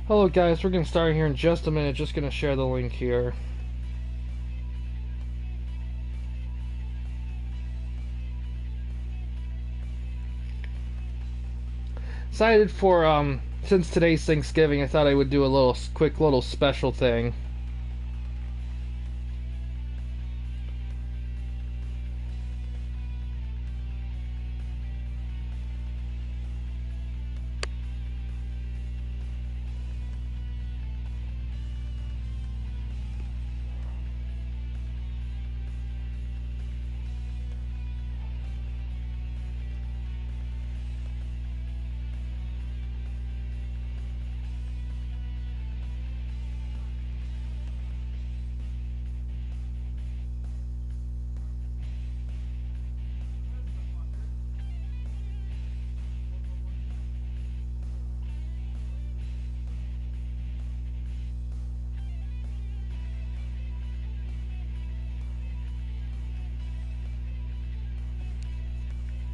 Hello guys, we're going to start here in just a minute, just going to share the link here. Decided for, since today's Thanksgiving, I thought I would do a quick little special thing.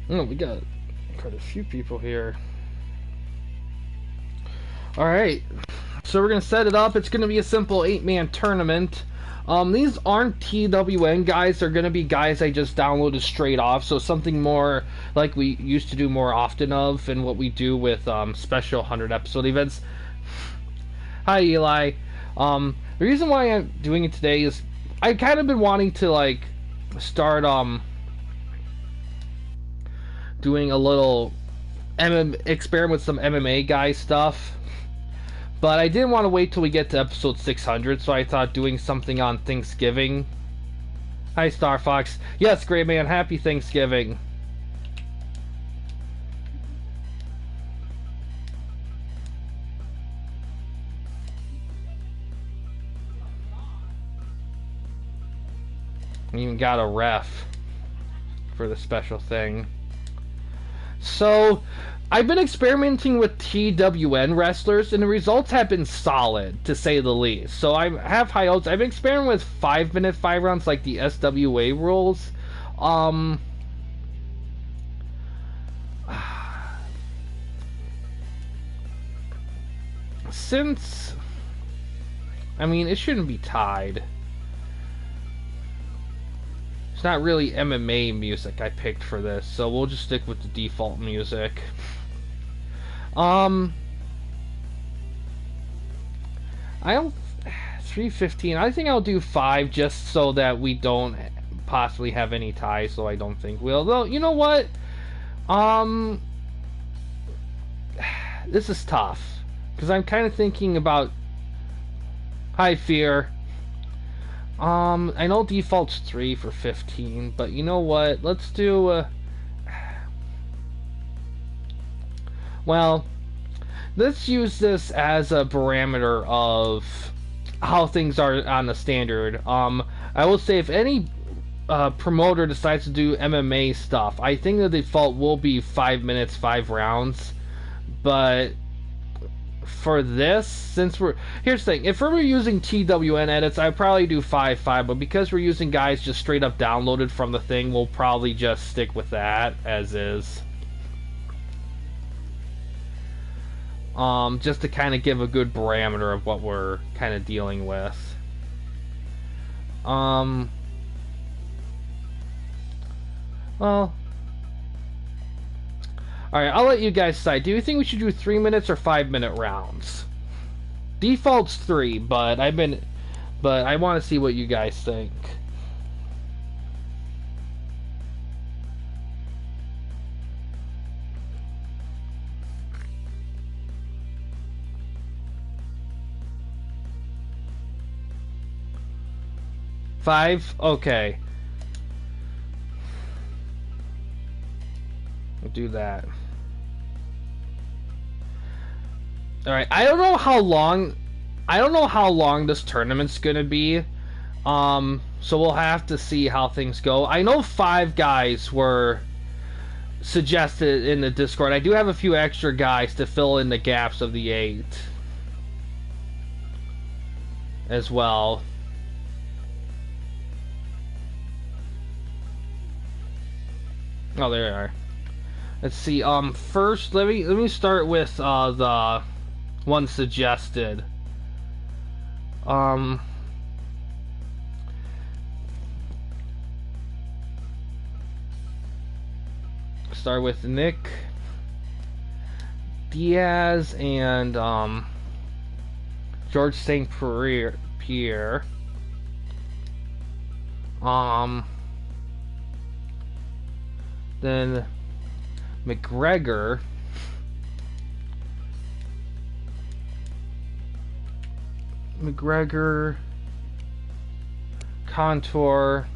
Oh, we got quite a few people here. Alright, so we're going to set it up. It's going to be a simple 8-man tournament. These aren't TWN guys. They're going to be guys I just downloaded straight off. So something more like we used to do more often of, and what we do with special 100 episode events. Hi, Eli. The reason why I'm doing it today is I've kind of been wanting to start doing a little experiment with some MMA guy stuff. But I didn't want to wait till we get to episode 600, so I thought doing something on Thanksgiving. Hi, Star Fox. Yes, great man. Happy Thanksgiving. We even got a ref for the special thing. So, I've been experimenting with TWN wrestlers, and the results have been solid, to say the least. So I have high hopes. I've been experimenting with 5-minute 5 rounds, like the SWA rules. Since, I mean, it shouldn't be tied. It's not really MMA music I picked for this, so we'll just stick with the default music. I don't 3:15. I think I'll do 5 just so that we don't possibly have any ties. So I don't think we'll. Though you know what, this is tough because I'm kind of thinking about. Hi, Fear. I know default's 3 for 15, but you know what? Let's do. Well, let's use this as a parameter of how things are on the standard. I will say if any promoter decides to do MMA stuff, I think the default will be 5 minutes, 5 rounds. But for this, since here's the thing, if we were using TWN edits, I'd probably do 5-5, but because we're using guys just straight up downloaded from the thing, we'll probably just stick with that as is. Just to kind of give a good parameter of what we're kind of dealing with. Well, alright, I'll let you guys decide. Do you think we should do 3 minutes or 5-minute rounds? Default's 3, but I want to see what you guys think. Five? Okay. We'll do that. Alright, I don't know how long this tournament's gonna be. So we'll have to see how things go. I know 5 guys were suggested in the Discord. I do have a few extra guys to fill in the gaps of the 8 as well. Oh, there they are. Let's see. First, let me start with the one suggested. Start with Nick Diaz and George St. Pierre. Then McGregor. Contour,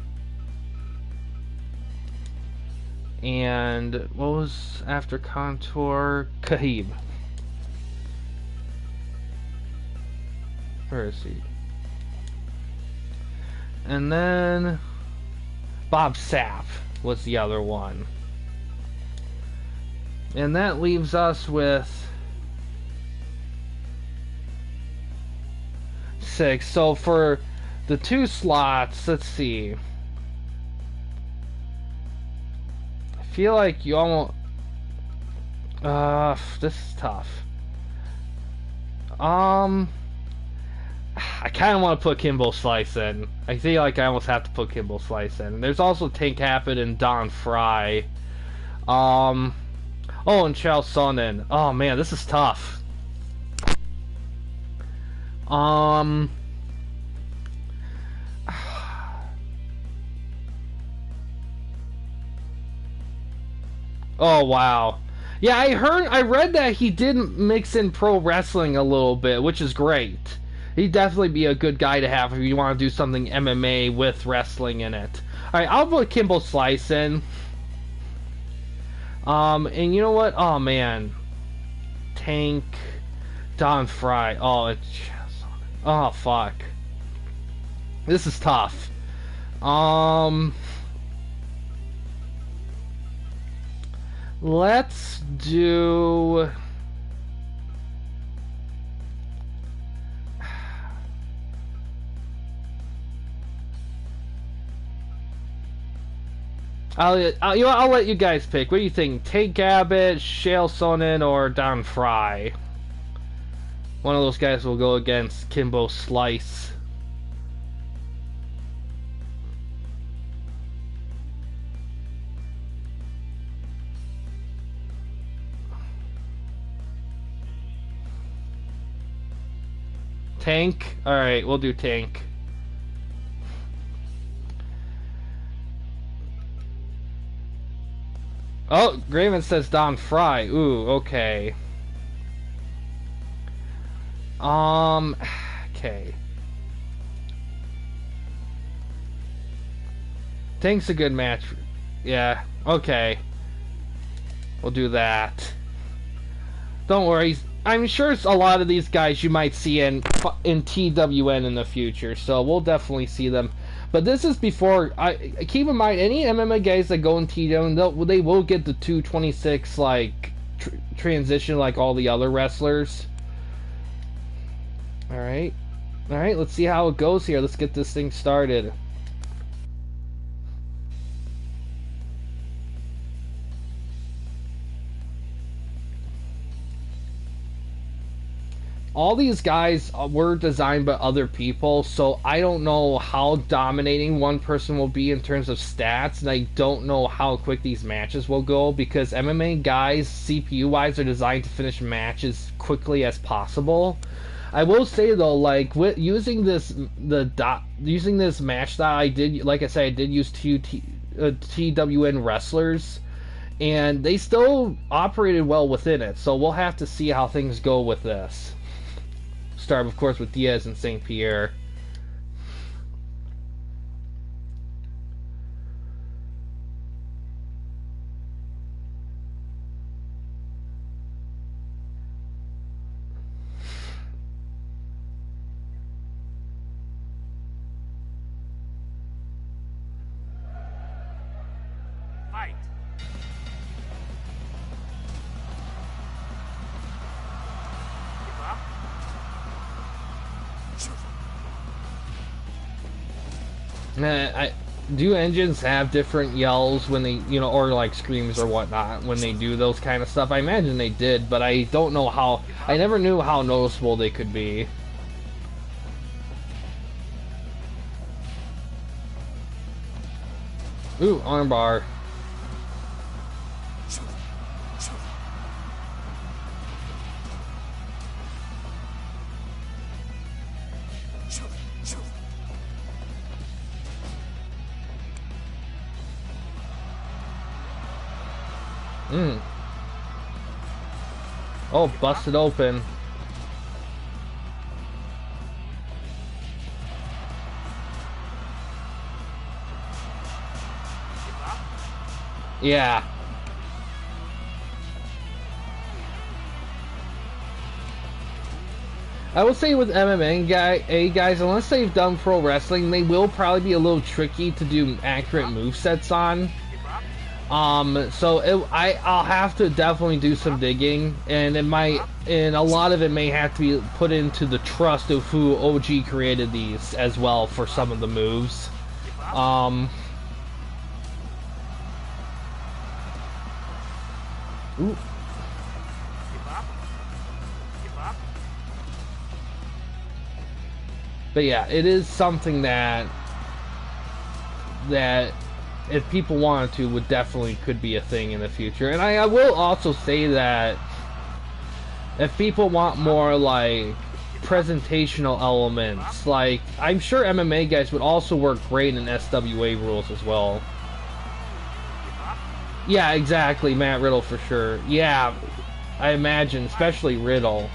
and what was after Contour? Khabib. Where is he? And then Bob Sapp was the other one. And that leaves us with 6. So for the 2 slots, let's see. I feel like you almost... this is tough. I kind of want to put Kimbo Slice in. I feel like I almost have to put Kimbo Slice in. There's also Tank Abbott and Don Fry. Oh, and Chael Sonnen. Oh man, this is tough. Oh wow. Yeah, I read that he did mix in pro wrestling a little bit, which is great. He'd definitely be a good guy to have if you want to do something MMA with wrestling in it. Alright, I'll put Kimbo Slice in. And you know what? Oh man. Tank, Don Fry. Oh fuck. This is tough. Let's do... I'll let you guys pick. What do you think? Tank Abbott, Chael Sonnen, or Don Fry? One of those guys will go against Kimbo Slice. Tank? Alright, we'll do Tank. Oh, Graven says Don Fry. Ooh, okay. Okay. Tank's a good match. Yeah, okay. We'll do that. Don't worry. I'm sure a lot of these guys you might see in TWN in the future, so we'll definitely see them. But this is before. Keep in mind, any MMA guys that go in TWN, they will get the 226 like transition like all the other wrestlers. All right, let's see how it goes here. Let's get this thing started. All these guys were designed by other people, so I don't know how dominating one person will be in terms of stats, and I don't know how quick these matches will go, because MMA guys, CPU-wise, are designed to finish matches quickly as possible. I will say though, like using this match that I did, like I said, I did use TWN wrestlers, and they still operated well within it. So we'll have to see how things go with this. Start, of course, with Diaz and St. Pierre. Fight. Give up. Do engines have different yells when they, or like screams or whatnot when they do those kind of stuff? I imagine they did, but I don't know how. I never knew how noticeable they could be. Ooh, armbar. Oh, busted open. Yeah. I will say with MMA guys, unless they've done pro wrestling, they will probably be a little tricky to do accurate movesets on. So I'll have to definitely do some digging, and a lot of it may have to be put into the trust of who OG created these as well for some of the moves. Ooh. But yeah, it is something that if people wanted to, would definitely could be a thing in the future. And I will also say that if people want more like presentational elements, like I'm sure MMA guys would also work great in SWA rules as well. Yeah, exactly, Matt Riddle for sure. Yeah, I imagine, especially Riddle.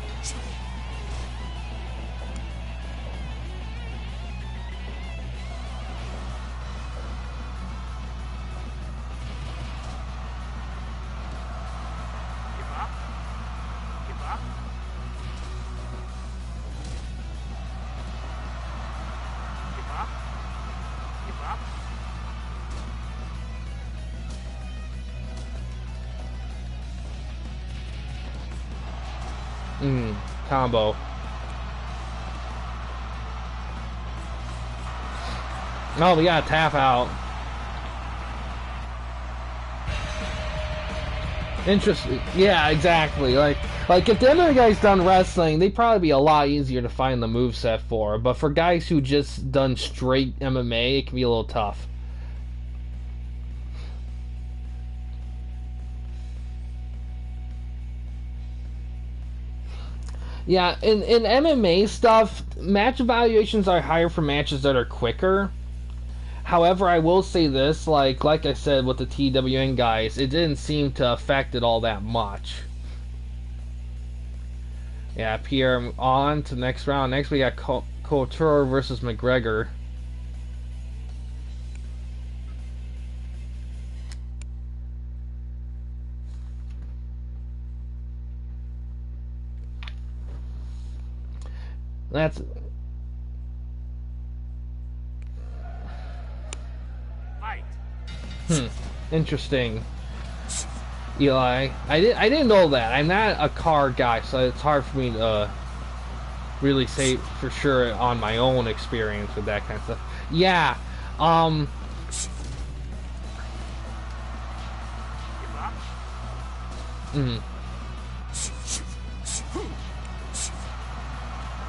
Combo. Oh, we got a tap out. Interesting. Yeah, exactly. Like if the MMA guys done wrestling, they'd probably be a lot easier to find the moveset for. But for guys who just done straight MMA, it can be a little tough. Yeah, in MMA stuff, match evaluations are higher for matches that are quicker. However, I will say this, like I said with the TWN guys, it didn't seem to affect it all that much. Yeah, Pierre on to next round. Next we got Couture versus McGregor. That's interesting. Eli, I didn't know that. I'm not a car guy, so it's hard for me to really say for sure on my own experience with that kind of stuff. Yeah.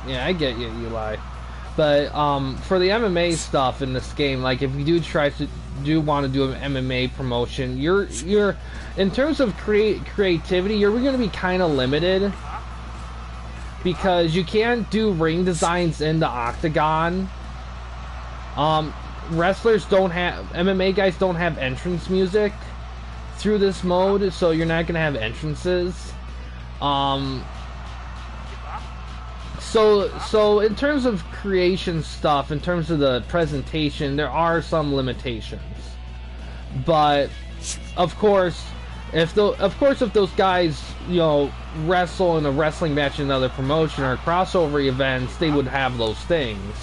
Yeah, I get you, Eli. But for the MMA stuff in this game, like if you do want to do an MMA promotion, you're in terms of creativity, you're going to be kind of limited because you can't do ring designs in the octagon. Wrestlers don't have MMA guys don't have entrance music through this mode, so you're not going to have entrances. So in terms of creation stuff, in terms of the presentation, there are some limitations. But of course, if those guys, wrestle in a wrestling match in another promotion or crossover events, they would have those things.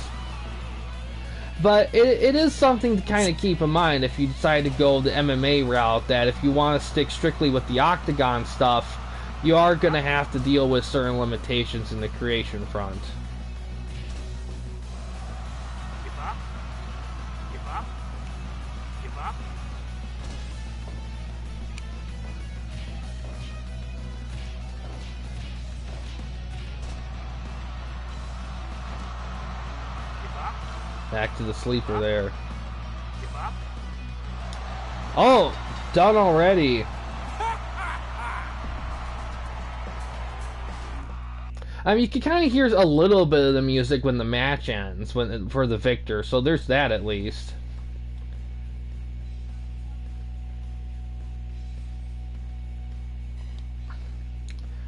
But it is something to kind of keep in mind if you decide to go the MMA route, that if you want to stick strictly with the octagon stuff, you are going to have to deal with certain limitations in the creation front. Back to the sleeper there. Give up. Oh, done already. I mean, you can kind of hear a little bit of the music when the match ends, for the victor. So there's that at least.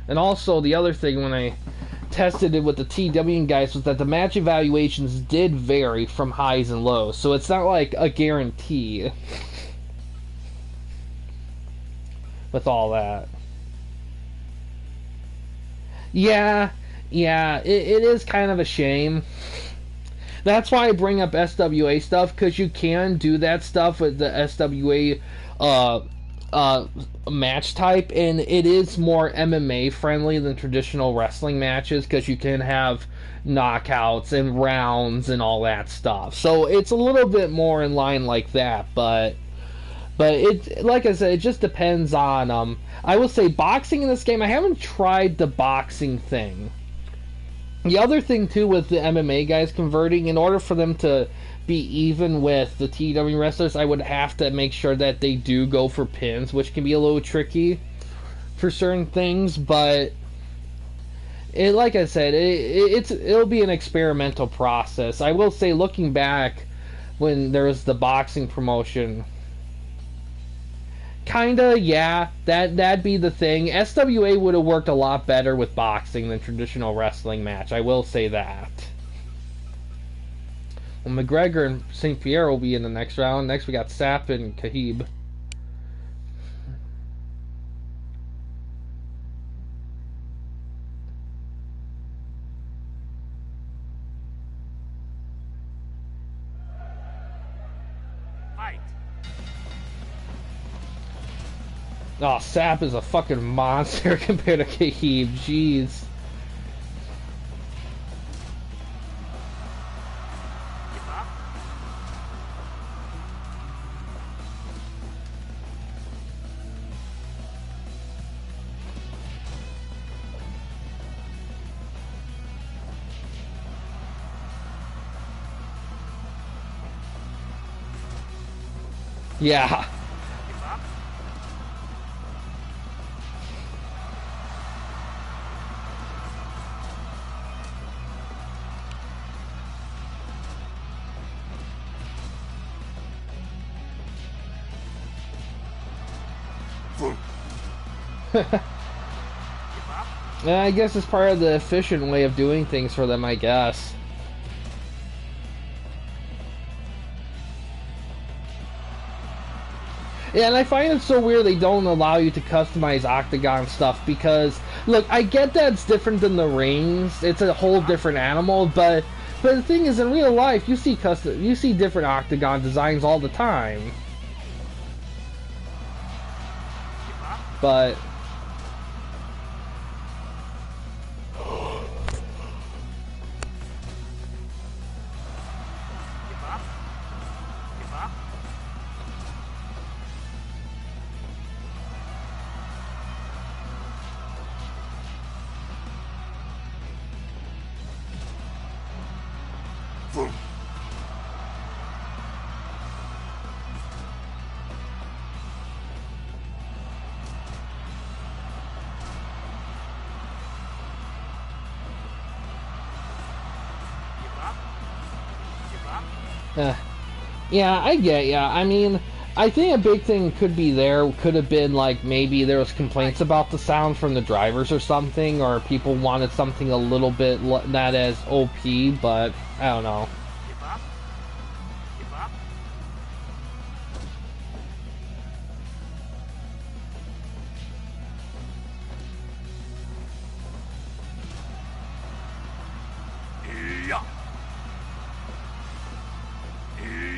And also, the other thing when I tested it with the TW guys was that the match evaluations did vary from highs and lows, so it's not like a guarantee with all that. Yeah, yeah, it is kind of a shame. That's why I bring up SWA stuff, because you can do that stuff with the SWA uh, uh, match type, and it is more MMA friendly than traditional wrestling matches, because you can have knockouts and rounds and all that stuff. So it's a little bit more in line like that, but it, like I said, it just depends on. I will say boxing in this game. I haven't tried the boxing thing. The other thing too with the MMA guys converting, in order for them to be even with the TW wrestlers, I would have to make sure that they do go for pins, which can be a little tricky for certain things. But like I said, it'll be an experimental process. I will say, looking back, when there was the boxing promotion, kinda, yeah, that'd be the thing. SWA would have worked a lot better with boxing than traditional wrestling match. I will say that. Well, McGregor and St. Pierre will be in the next round. Next, we got Sapp and Kahib. Fight. Oh, Sapp is a fucking monster compared to Kahib. Jeez. Give up. Yeah. Give up. Give up. Yeah, I guess it's part of the efficient way of doing things for them, I guess. Yeah, and I find it so weird they don't allow you to customize Octagon stuff, because, look, I get that it's different than the rings. It's a whole different animal, but the thing is, in real life, you see different Octagon designs all the time. Give up. But Give up. Give up. Give up. Give up. yeah, I get ya. I mean, I think a big thing could have been like maybe there was complaints about the sound from the drivers or something, or people wanted something a little bit not as OP, but I don't know. Give up. Give up. Yeah.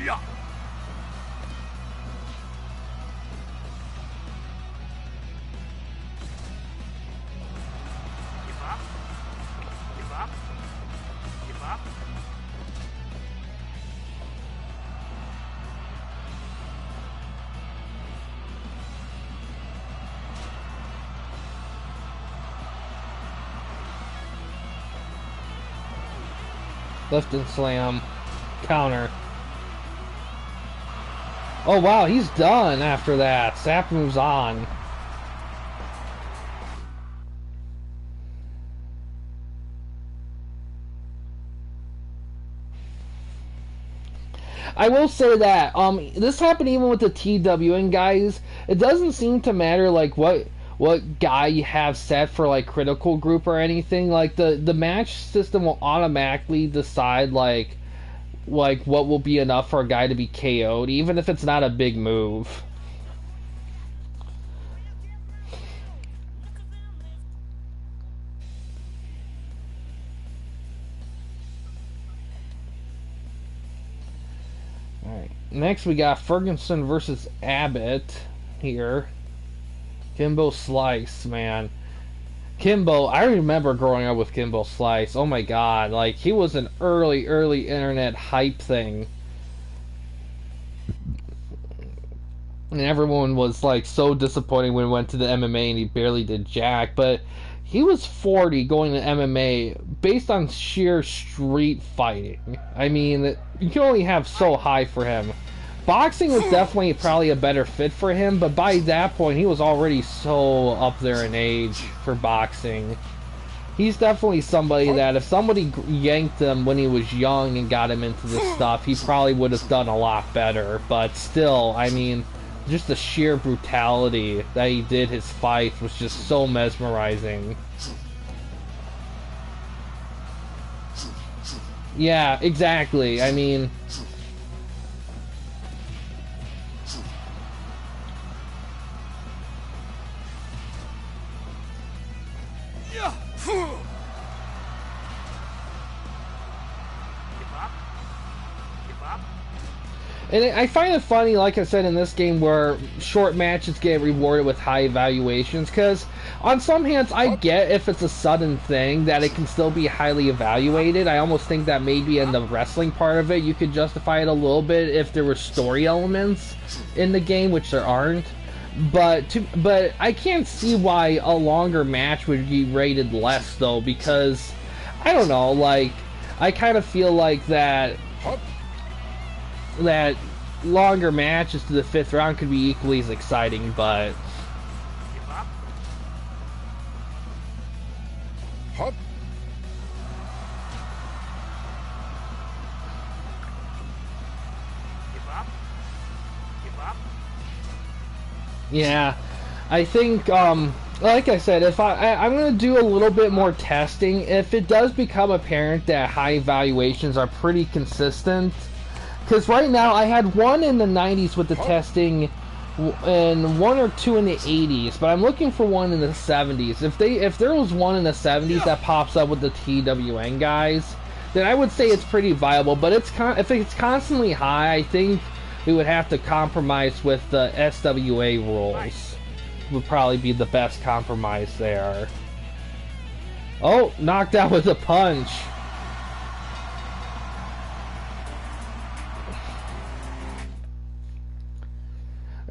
Yeah. Give up. Give up. Give up. Lift and slam. Counter. Oh wow, he's done after that. Sap moves on. I will say that this happened even with the TWN guys. It doesn't seem to matter like what guy you have set for like critical group or anything. Like the match system will automatically decide like what will be enough for a guy to be KO'd, even if it's not a big move. Alright. Next we got Ferguson versus Abbott here. Kimbo Slice, man. Kimbo, I remember growing up with Kimbo Slice. Oh my god, like he was an early internet hype thing. And everyone was like so disappointed when he went to the MMA and he barely did jack, but he was 40 going to MMA based on sheer street fighting. I mean, you can only have so high for him. Boxing was definitely probably a better fit for him, but by that point he was already so up there in age for boxing. He's definitely somebody that if somebody yanked him when he was young and got him into this stuff, he probably would have done a lot better. But still, I mean, just the sheer brutality that he did his fights was just so mesmerizing. Yeah, exactly. I mean, and I find it funny, like I said, in this game where short matches get rewarded with high evaluations, because on some hands I get if it's a sudden thing that it can still be highly evaluated. I almost think that maybe in the wrestling part of it you could justify it a little bit if there were story elements in the game, which there aren't. But I can't see why a longer match would be rated less though, because I don't know, like I kind of feel like that longer matches to the 5th round could be equally as exciting, but yeah, I think like I said, if I'm gonna do a little bit more testing. If it does become apparent that high evaluations are pretty consistent, because right now I had one in the 90s with the testing and one or two in the 80s, but I'm looking for one in the 70s. If there was one in the 70s that pops up with the TWN guys, then I would say it's pretty viable. But if it's constantly high, I think we would have to compromise with the SWA rules. Would probably be the best compromise there. Oh, knocked out with a punch.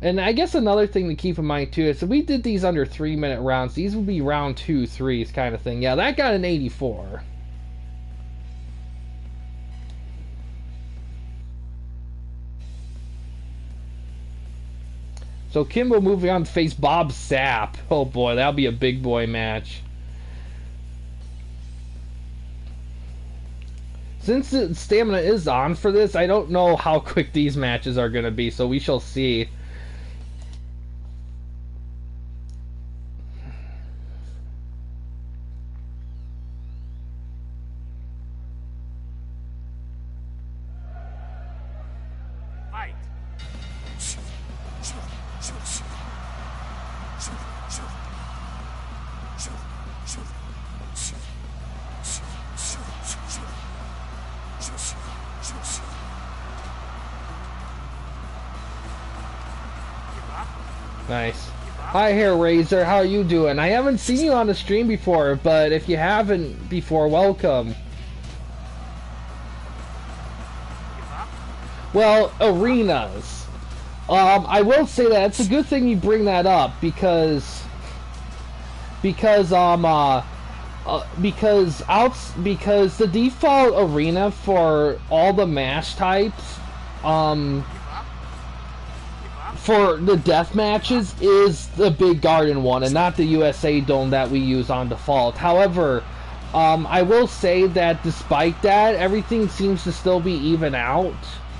And I guess another thing to keep in mind too is if we did these under 3-minute rounds, these would be round 2, 3s kind of thing. Yeah, that got an 84. So Kimbo moving on to face Bob Sapp. Oh boy, that'll be a big boy match. Since the stamina is on for this, I don't know how quick these matches are going to be, so we shall see. Nice. Hi, Hair Razor. How are you doing? I haven't seen you on the stream before, but if you haven't before, welcome. Well, arenas. I will say that it's a good thing you bring that up because because the default arena for all the match types, for the death matches is the big garden one and not the USA Dome that we use on default. However, I will say that despite that, everything seems to still be even out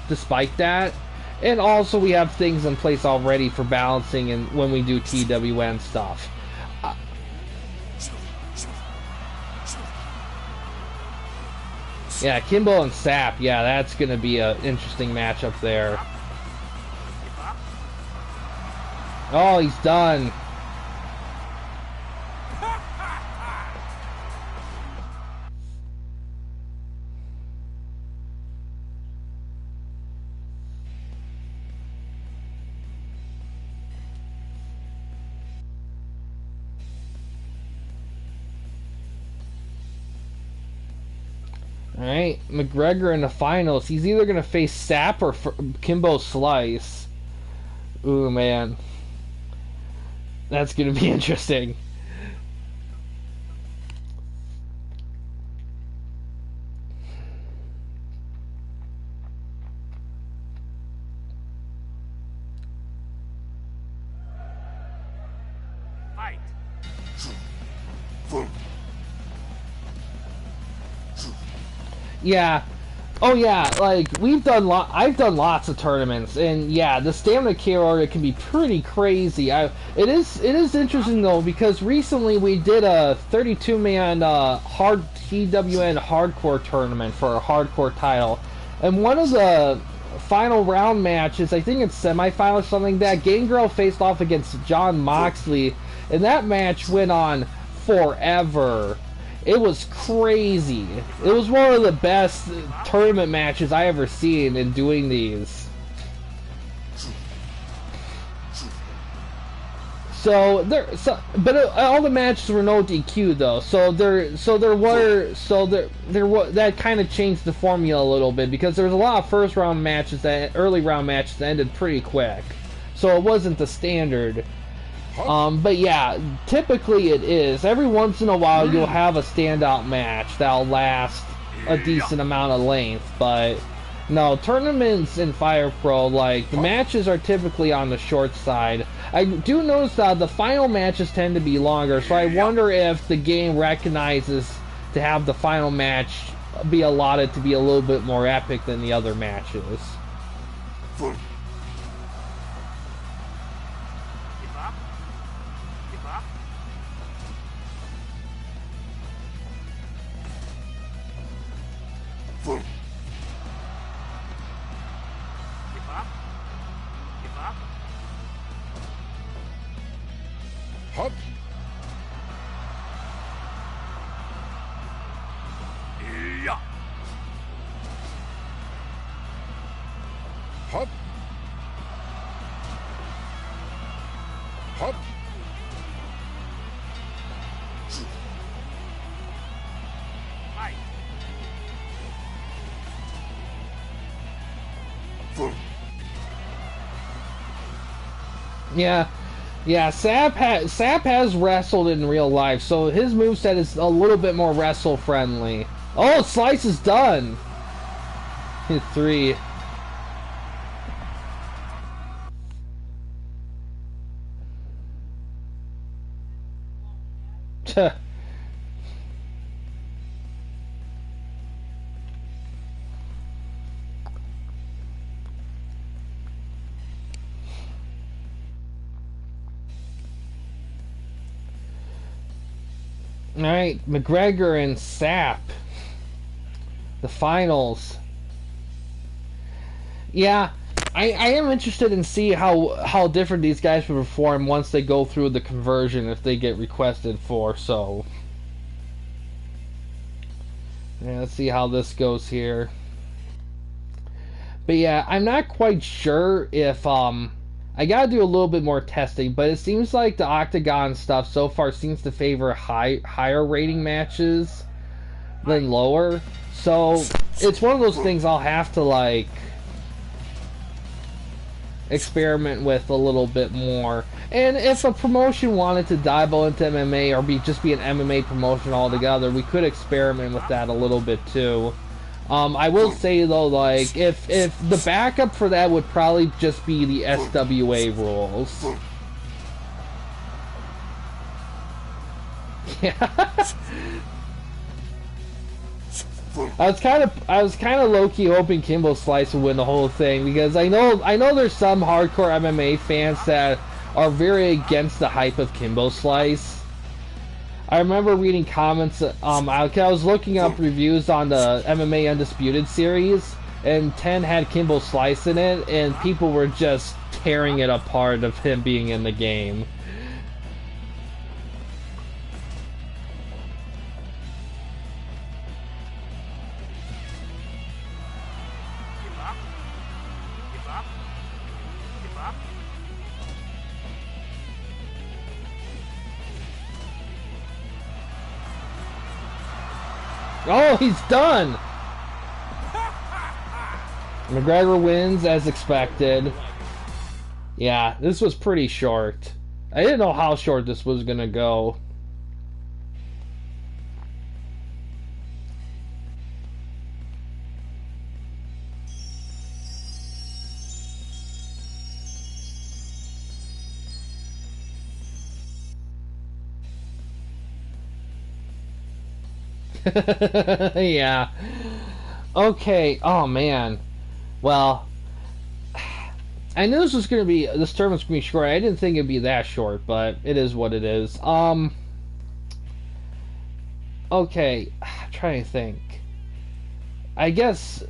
despite that. And also we have things in place already for balancing and when we do TWN stuff. Yeah, Kimbo and Sap, yeah, that's going to be an interesting matchup there. Oh, he's done. Alright, McGregor in the finals. He's either going to face Sap or Kimbo Slice. Ooh, man. That's going to be interesting. Fight. Yeah. Oh yeah, like I've done lots of tournaments, and yeah, the stamina care order can be pretty crazy. It is interesting though, because recently we did a 32-man hard TWN hardcore tournament for a hardcore title, and one of the final round matches, I think it's semifinal or something like that, Gangrel faced off against John Moxley, and that match went on forever. It was crazy. It was one of the best tournament matches I ever seen in doing these. But all the matches were no DQ though. That kind of changed the formula a little bit, because there was a lot of early round matches that ended pretty quick. So it wasn't the standard. But yeah, typically it is. Every once in a while you'll have a standout match that'll last a decent amount of length, but no, tournaments in Fire Pro, like, the matches are typically on the short side. I do notice that the final matches tend to be longer, so I wonder if the game recognizes to have the final match be allotted to be a little bit more epic than the other matches. Hop. Yeah. Hop. Hop. Hi. Yeah, Sap has wrestled in real life, so his moveset is a little bit more wrestle friendly. Oh, Slice is done. Hit 3. Alright, McGregor and Sap. The finals. Yeah, I am interested in see how different these guys will perform once they go through the conversion, if they get requested for, so. Yeah, let's see how this goes here. But yeah, I'm not quite sure if I gotta do a little bit more testing, but it seems like the Octagon stuff so far seems to favor higher rating matches than lower. So it's one of those things I'll have to experiment with a little bit more. And if a promotion wanted to dabble into MMA or just be an MMA promotion altogether, we could experiment with that a little bit too. I will say though, like if the backup for that would probably just be the SWA rules. Yeah. I was kind of low key hoping Kimbo Slice would win the whole thing because I know there's some hardcore MMA fans that are very against the hype of Kimbo Slice. I remember reading comments. I was looking up reviews on the MMA Undisputed series, and 10 had Kimbo Slice in it, and people were just tearing it apart of him being in the game. Give up. Give up. Give up. Oh, he's done! McGregor wins as expected. Yeah, this was pretty short. I didn't know how short this was gonna go. Yeah. Okay. Oh man. Well, I knew this term was gonna be short. I didn't think it'd be that short, but it is what it is. Okay. I'm trying to think. I guess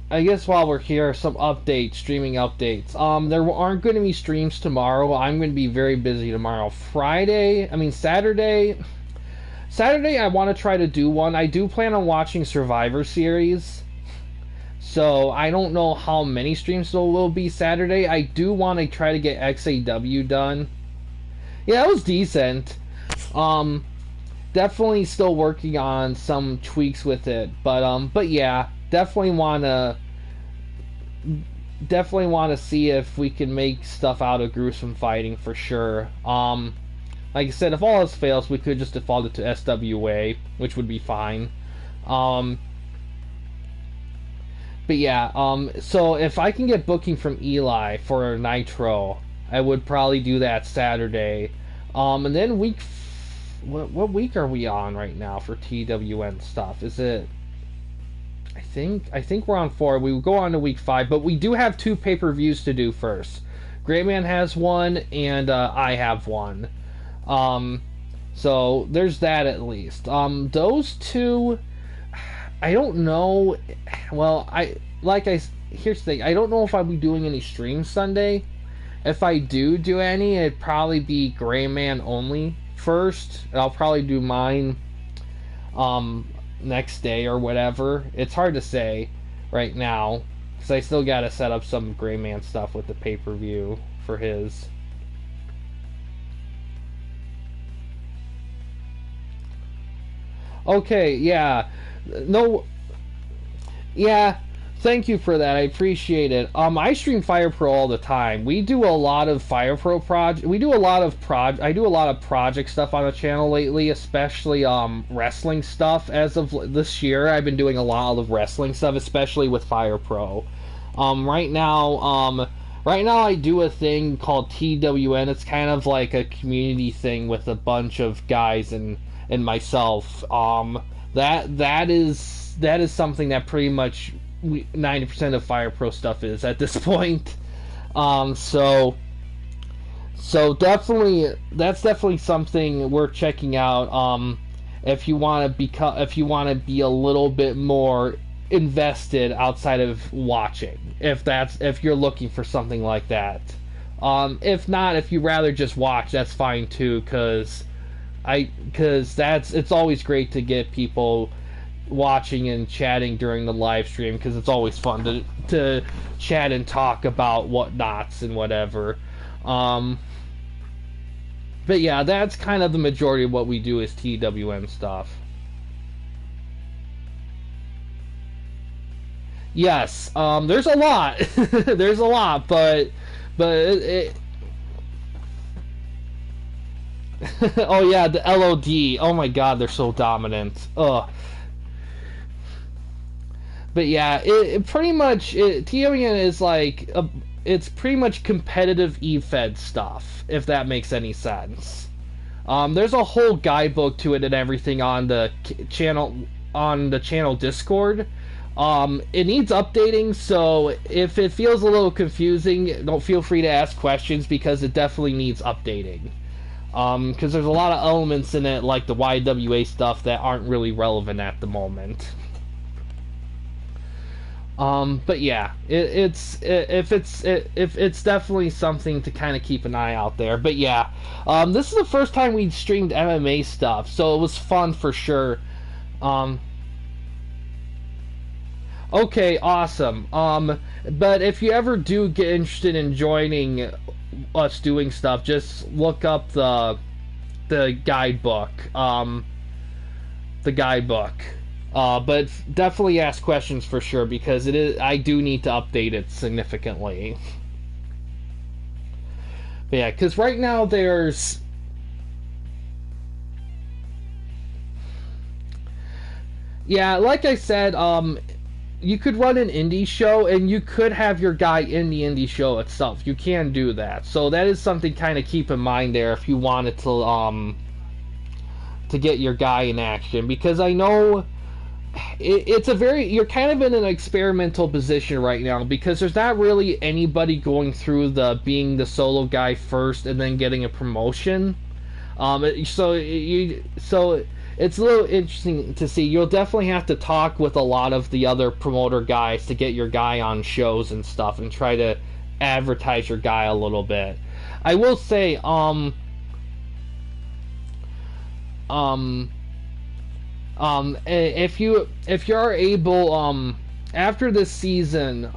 while we're here, some updates, streaming updates. There aren't going to be streams tomorrow. I'm going to be very busy tomorrow. Saturday, I want to try to do one. I do plan on watching Survivor Series. So, I don't know how many streams there will be Saturday. I do want to try to get XAW done. Yeah, it was decent. Definitely still working on some tweaks with it. But yeah, definitely want to see if we can make stuff out of gruesome fighting for sure. Like I said, if all else fails, we could just default it to SWA, which would be fine. But yeah, so if I can get booking from Eli for Nitro, I would probably do that Saturday. And then what week are we on right now for TWN stuff? Is it? I think we're on 4. We will go on to week 5, but we do have 2 pay-per-views to do first. Great Man has one, and I have one. So there's that at least. Those 2, I don't know. Well, here's the thing. I don't know if I'll be doing any streams Sunday. If I do any, it'd probably be Gray Man only first. I'll probably do mine next day or whatever. It's hard to say right now because I still got to set up some Gray Man stuff with the pay-per-view for his. Okay, yeah. No. Yeah, thank you for that. I appreciate it. I stream Fire Pro all the time. We do a lot of Fire Pro project. We do a lot of I do a lot of project stuff on the channel lately, especially wrestling stuff. As of this year, I've been doing a lot of wrestling stuff, especially with Fire Pro. Right now, I do a thing called TWN. It's kind of like a community thing with a bunch of guys and myself. That is something that pretty much 90% of Fire Pro stuff is at this point. So definitely that's definitely something worth checking out. If you want to be a little bit more invested outside of watching, if you're looking for something like that. If not, if you rather just watch, that's fine too. Because it's always great to get people watching and chatting during the live stream because it's always fun to chat and talk about whatnots and whatever. But yeah, that's kind of the majority of what we do is TWN stuff. Yes, there's a lot. There's a lot, but But oh yeah, the LOD. Oh my god, they're so dominant. Ugh. But yeah, it pretty much TON is like it's pretty much competitive eFed stuff, if that makes any sense. There's a whole guidebook to it and everything on the channel Discord. It needs updating, so if it feels a little confusing, don't feel free to ask questions because it definitely needs updating. Because there's a lot of elements in it, like the YWA stuff, that aren't really relevant at the moment. But yeah, if it's definitely something to kind of keep an eye out there. But yeah, this is the first time we streamed MMA stuff, so it was fun for sure. Um, okay, awesome. But if you ever do get interested in joining us doing stuff, just look up the guidebook. The guidebook. But definitely ask questions for sure because it is. I do need to update it significantly. But yeah, because right now there's. Yeah, like I said, you could run an indie show and you could have your guy in the indie show itself. You can do that, so that is something kind of keep in mind there if you wanted to get your guy in action because I know. It's a very you're kind of in an experimental position right now because there's not really anybody going through the being the solo guy first and then getting a promotion. So it's a little interesting to see. You'll definitely have to talk with a lot of the other promoter guys to get your guy on shows and stuff and try to advertise your guy a little bit. I will say if you're able after this season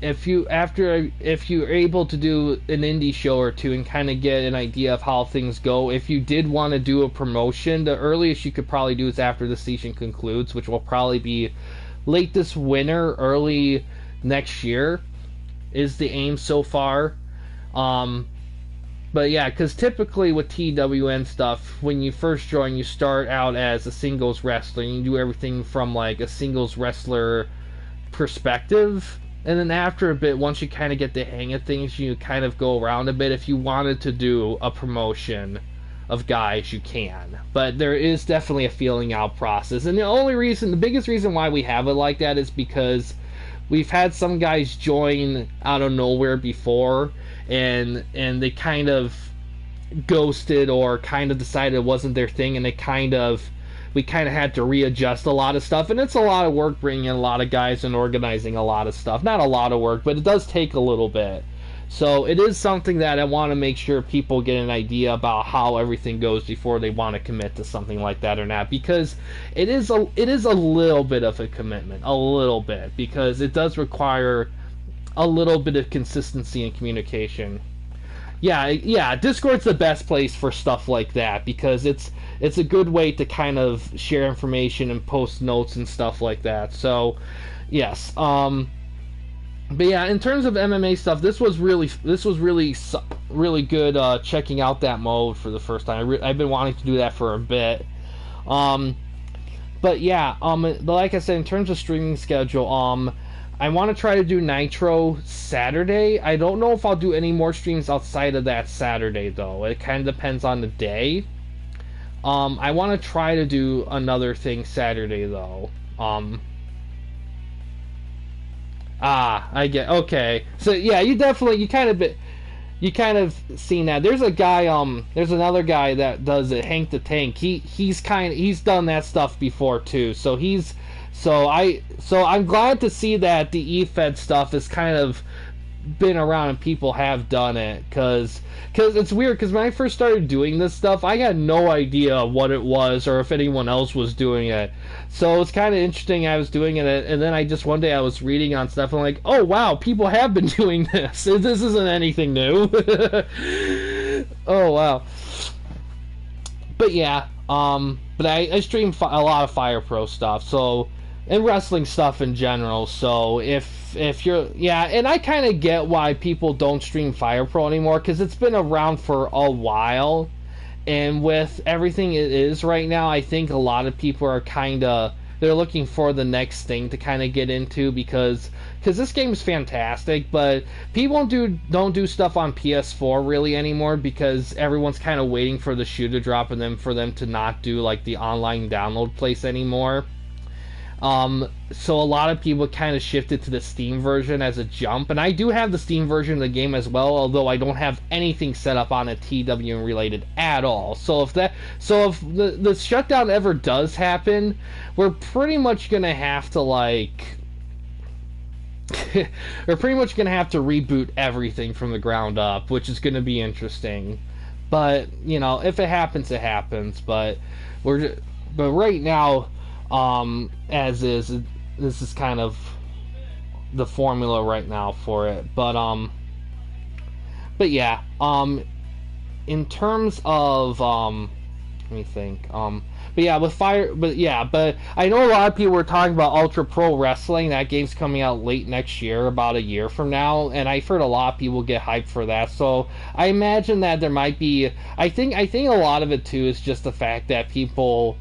if you're able to do an indie show or two and kind of get an idea of how things go, if you did want to do a promotion, the earliest you could probably do is after the season concludes, which will probably be late this winter, early next year is the aim so far. But yeah, because typically with TWN stuff, when you first join, you start out as a singles wrestler. And you do everything from like a singles wrestler perspective. And then after a bit, once you kind of get the hang of things, you kind of go around a bit. If you wanted to do a promotion of guys, you can. But there is definitely a feeling out process. And the biggest reason why we have it like that is because we've had some guys join out of nowhere before and they kind of ghosted or kind of decided it wasn't their thing and we kind of had to readjust a lot of stuff, and it's a lot of work bringing in a lot of guys and organizing a lot of stuff. Not a lot of work, but it does take a little bit. So it is something that I want to make sure people get an idea about how everything goes before they want to commit to something like that or not, because it is a little bit of a commitment, a little bit, because it does require a little bit of consistency and communication. Yeah, Discord's the best place for stuff like that because it's a good way to kind of share information and post notes and stuff like that. So, yes. But yeah, in terms of MMA stuff, this was really good. Checking out that mode for the first time. I've been wanting to do that for a bit. But yeah, like I said, in terms of streaming schedule, I want to try to do Nitro Saturday. I don't know if I'll do any more streams outside of that Saturday though. It kind of depends on the day. I want to try to do another thing Saturday though. I get okay. So yeah, you kind of seen that. There's a guy there's another guy that does it, Hank the Tank. He's done that stuff before too. So I'm glad to see that the eFed stuff has kind of been around and people have done it cuz it's weird cuz when I first started doing this stuff, I had no idea what it was or if anyone else was doing it. So it's kind of interesting. I was doing it and then one day I was reading on stuff and I'm like, "Oh wow, people have been doing this. This isn't anything new." Oh wow. But yeah, but I stream a lot of Fire Pro stuff. So and wrestling stuff in general. So if you're, yeah, and I kind of get why people don't stream Fire Pro anymore, because it's been around for a while, and with everything it is right now, I think a lot of people are kind of, they're looking for the next thing to kind of get into, because this game is fantastic, but people don't do stuff on PS4 really anymore, because everyone's kind of waiting for the shoe to drop and then for them to not do like the online download place anymore. So a lot of people kind of shifted to the Steam version as a jump, and I do have the Steam version of the game as well, although I don't have anything set up on it TWM related at all. So if the shutdown ever does happen, we're pretty much gonna have to like we're pretty much gonna have to reboot everything from the ground up, which is gonna be interesting. But you know, if it happens, it happens. But right now, as is, this is kind of the formula right now for it. But yeah, in terms of let me think. But yeah, but I know a lot of people were talking about Ultra Pro Wrestling. That game's coming out late next year, about a year from now, and I've heard a lot of people get hyped for that. So I imagine that there might be. I think a lot of it too is just the fact that people,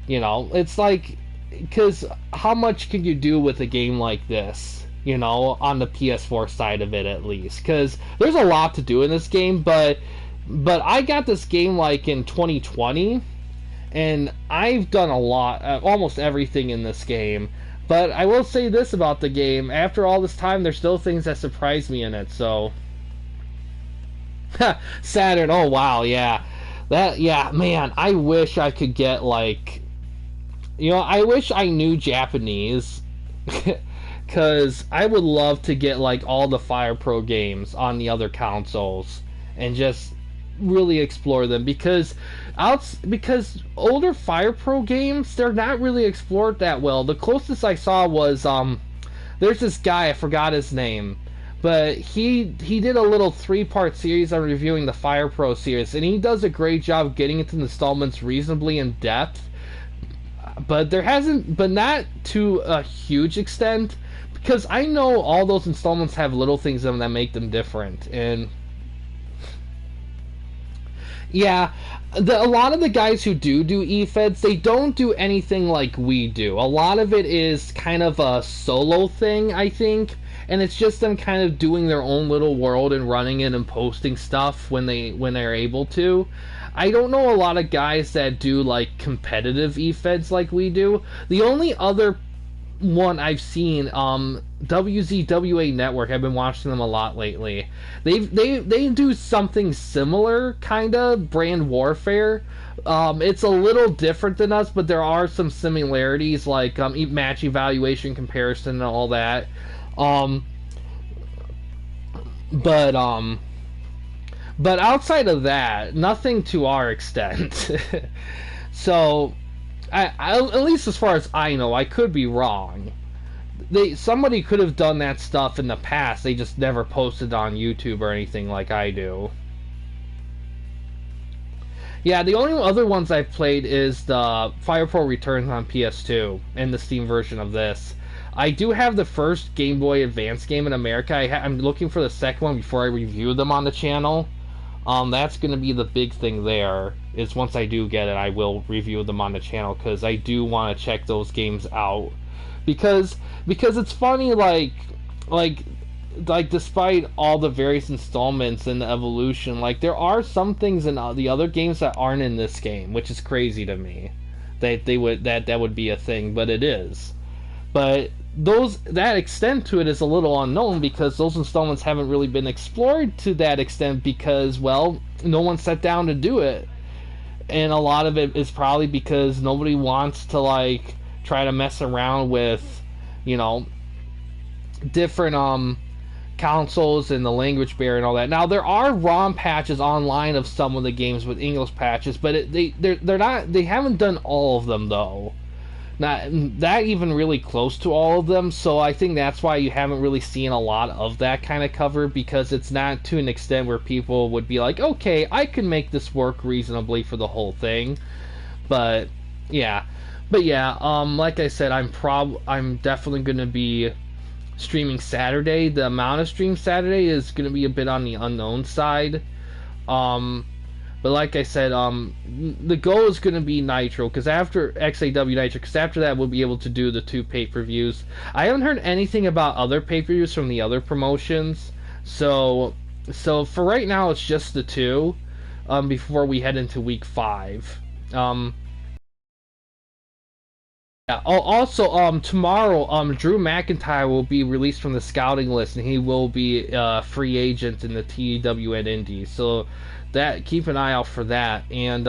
you know, it's like, because how much can you do with a game like this? You know, on the PS4 side of it at least, because there's a lot to do in this game. But I got this game like in 2020. And I've done a lot, almost everything in this game. But I will say this about the game: after all this time, there's still things that surprise me in it. So, Saturn. Oh wow, yeah, yeah, man. I wish I could get like, you know, I wish I knew Japanese, because I would love to get like all the Fire Pro games on the other consoles and just really explore them, because older Fire Pro games, they're not really explored that well. The closest I saw was there's this guy, I forgot his name, but he did a little 3-part series on reviewing the Fire Pro series, and he does a great job getting into the installments reasonably in depth. But not to a huge extent, because I know all those installments have little things in them that make them different. And yeah, a lot of the guys who do e-feds, they don't do anything like we do. A lot of it is kind of a solo thing, I think, and it's just them kind of doing their own little world and running it and posting stuff when they're able to. I don't know a lot of guys that do like competitive e-feds like we do. The only other one I've seen, WZWA Network. I've been watching them a lot lately. They do something similar, kinda brand warfare. It's a little different than us, but there are some similarities, like match evaluation comparison and all that. But but outside of that, nothing to our extent. So, at least as far as I know, I could be wrong. Somebody could have done that stuff in the past. They just never posted on YouTube or anything like I do. Yeah, the only other ones I've played is the Fire Pro Returns on PS2 and the Steam version of this. I do have the first Game Boy Advance game in America. I'm looking for the second one before I review them on the channel. That's going to be the big thing there, is once I do get it, I will review them on the channel, because I do want to check those games out. Because it's funny, like despite all the various installments and the evolution, like there are some things in the other games that aren't in this game, which is crazy to me. That would be a thing, but it is. But that extent to it is a little unknown, because those installments haven't really been explored to that extent, because, well, no one sat down to do it. And a lot of it is probably because nobody wants to like try to mess around with, you know, different consoles and the language barrier and all that. Now there are ROM patches online of some of the games with English patches, but they haven't done all of them though. Not that even really close to all of them, so I think that's why you haven't really seen a lot of that kind of cover, because it's not to an extent where people would be like, okay, I can make this work reasonably for the whole thing. But yeah, But yeah, like I said, I'm definitely gonna be streaming Saturday. The amount of stream Saturday is gonna be a bit on the unknown side. Um, but like I said, the goal is gonna be Nitro because after XAW Nitro, because after that we'll be able to do the two pay-per-views. I haven't heard anything about other pay-per-views from the other promotions, so for right now it's just the two. Before we head into week 5. Um, Yeah. Oh, also, tomorrow, Drew McIntyre will be released from the scouting list, and he will be a free agent in the TWN Indies. So that keep an eye out for that. And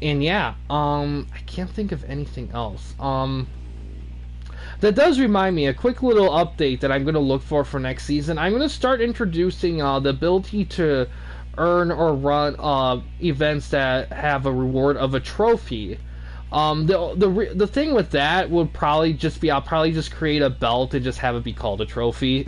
yeah, I can't think of anything else. That does remind me a quick little update that I'm going to look for next season. I'm going to start introducing the ability to earn or run events that have a reward of a trophy. The thing with that would probably just be I'll probably just create a belt and just have it be called a trophy.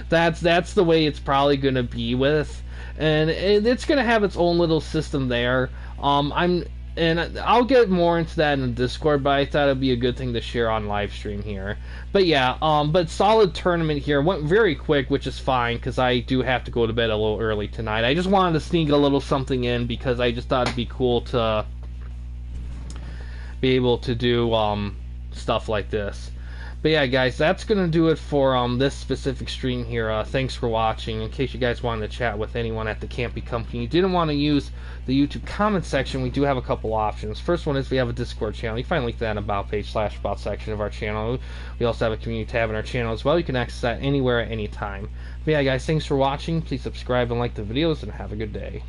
That's the way it's probably gonna be with, and it's gonna have its own little system there. I'll get more into that in the Discord, but I thought it'd be a good thing to share on live stream here. But yeah, but solid tournament here. Went very quick, which is fine because I do have to go to bed a little early tonight. I just wanted to sneak a little something in because I just thought it'd be cool to be able to do stuff like this. But yeah, guys, that's gonna do it for this specific stream here. Thanks for watching. In case you guys wanted to chat with anyone at the Campy Company, you didn't want to use the YouTube comment section, we do have a couple options. First one is we have a Discord channel. You can find a link to that in About page / About section of our channel. We also have a community tab in our channel as well. You can access that anywhere at any time. But yeah, guys, thanks for watching. Please subscribe and like the videos, and have a good day.